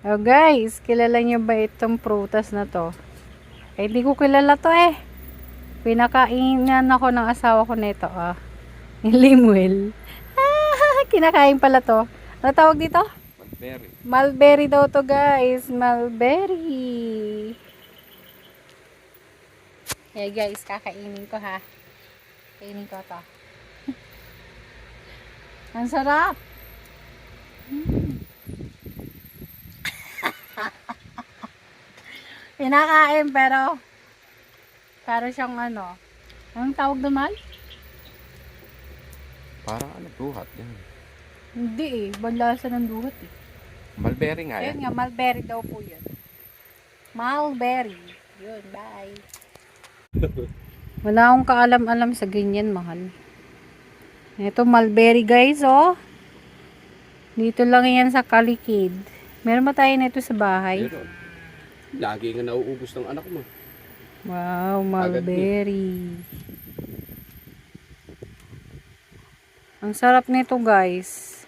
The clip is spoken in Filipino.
Oh guys, kilala niyo ba itong prutas na to? Eh, hindi ko kilala to eh. Pinakainan ako ng asawa ko nito ah. Yung limuel. Ah, kinakain pala to. Ano tawag dito? Mulberry. Mulberry daw to guys. Mulberry. Eh guys, kakainin ko ha. Kainin ko to. Ang sarap. Pinakain pero para siyang ano. Anong tawag naman? Parang ano, buhat yan. Hindi eh. Banlasa ng duhat eh. Mulberry nga Ayun yan. nga, mulberry daw po yun. Mulberry. Yun, bye. Wala akong kaalam-alam sa ganyan, mahal. Ito, mulberry guys, oh. Dito lang yan sa Kalikid. Meron ba tayo nito sa bahay? Meron. Lagi nga nauubos ng anak mo. Wow, Agad mulberry. Ang sarap nito guys.